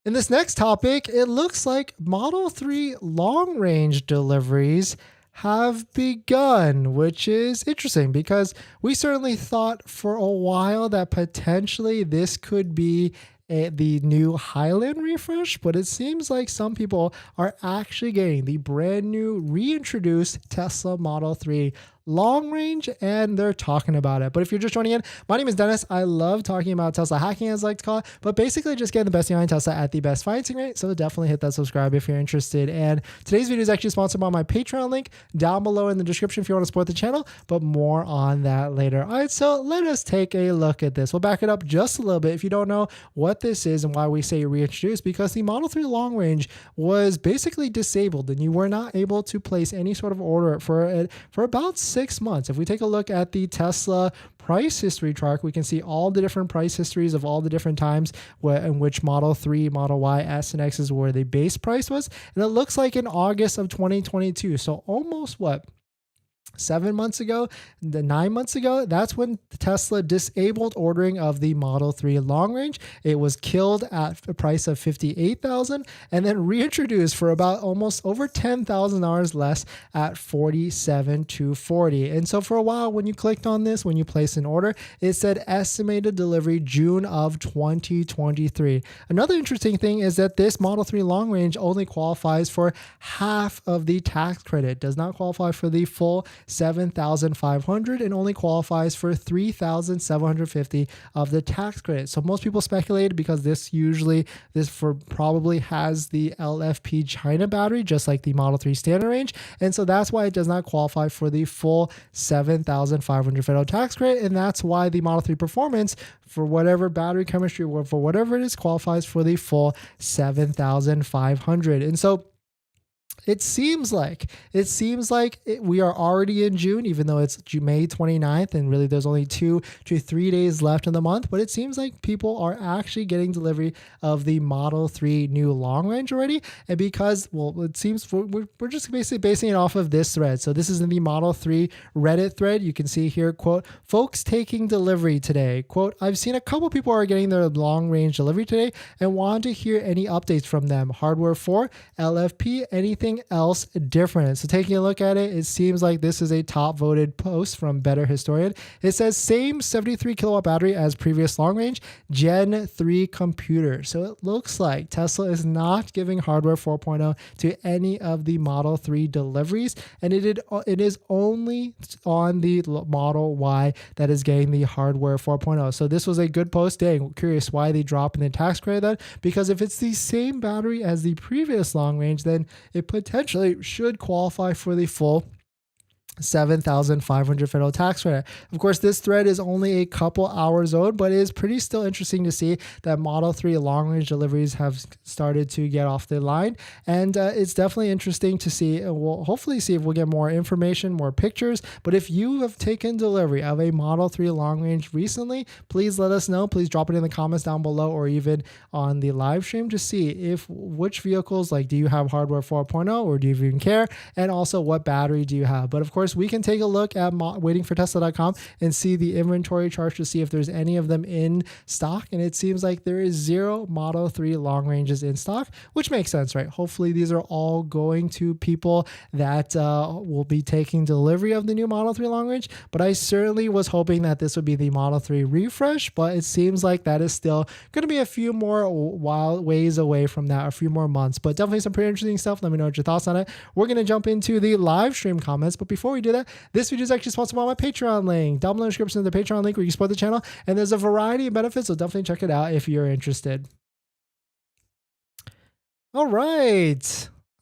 In this next topic, it looks like Model 3 long range deliveries have begun, which is interesting because we certainly thought for a while that potentially this could be the new Highland refresh, but it seems like some people are actually getting the brand new reintroduced Tesla Model 3 long range, and they're talking about it. But if you're just joining in, my name is Dennis. I love talking about Tesla hacking, as I like to call it, but basically just getting the best behind Tesla at the best financing rate. So definitely hit that subscribe if you're interested. And today's video is actually sponsored by my Patreon link down below in the description if you want to support the channel, but more on that later. All right, so let us take a look at this. We'll back it up just a little bit if you don't know what this is and why we say reintroduced, because the Model 3 long range was basically disabled and you were not able to place any sort of order for it for about 6 months. If we take a look at the Tesla price history chart, we can see all the different price histories of all the different times in which Model 3, Model Y, S, and X is where the base price was. And it looks like in August of 2022, so almost 7 months ago, 9 months ago, that's when Tesla disabled ordering of the Model 3 long range. It was killed at a price of $58,000 and then reintroduced for about almost over $10,000 less at $47,240. And so for a while, when you clicked on this, when you placed an order, it said estimated delivery June of 2023. Another interesting thing is that this Model 3 long range only qualifies for half of the tax credit, does not qualify for the full $7,500 and only qualifies for $3,750 of the tax credit. So most people speculated because this probably has the LFP China battery, just like the Model 3 standard range. And so that's why it does not qualify for the full $7,500 federal tax credit. And that's why the Model 3 Performance, for whatever battery chemistry or for whatever it is, qualifies for the full $7,500. And so it seems like we are already in June, even though it's May 29th, and really there's only 2 to 3 days left in the month. But it seems like people are actually getting delivery of the Model 3 new long range already. And because, well, it seems we're just basically basing it off of this thread. So this is in the Model 3 Reddit thread. You can see here, quote, folks taking delivery today. Quote, I've seen a couple people are getting their long range delivery today and want to hear any updates from them. Hardware 4, LFP, anything else different. So taking a look at it, it seems like this is a top voted post from Better Historian. It says same 73 kilowatt battery as previous long range Gen 3 computer. So it looks like Tesla is not giving hardware 4.0 to any of the Model 3 deliveries, and it is only on the Model Y that is getting the hardware 4.0. So this was a good post. Dang, curious why they drop in the tax credit then, because if it's the same battery as the previous long range, then it potentially should qualify for the full $7,500 federal tax credit. Of course, this thread is only a couple hours old, but it is pretty still interesting to see that Model 3 long range deliveries have started to get off the line. And it's definitely interesting to see. We'll hopefully see if we'll get more information, more pictures. But if you have taken delivery of a Model 3 long range recently, please let us know. Please drop it in the comments down below or even on the live stream to see which vehicles, like, do you have hardware 4.0 or do you even care? And also, what battery do you have? But of course, we can take a look at waitingfortesla.com and see the inventory chart to see if there's any of them in stock. And it seems like there is 0 Model 3 long ranges in stock, which makes sense, right? Hopefully these are all going to people that will be taking delivery of the new Model 3 long range. But I certainly was hoping that this would be the Model 3 refresh, but it seems like that is still going to be a few more ways away from that, a few more months. But definitely some pretty interesting stuff. Let me know what your thoughts on it. We're going to jump into the live stream comments, but before we do that, this video is actually sponsored by my Patreon link. Down below in the description of the Patreon link where you can support the channel, and there's a variety of benefits, so definitely check it out if you're interested. All right.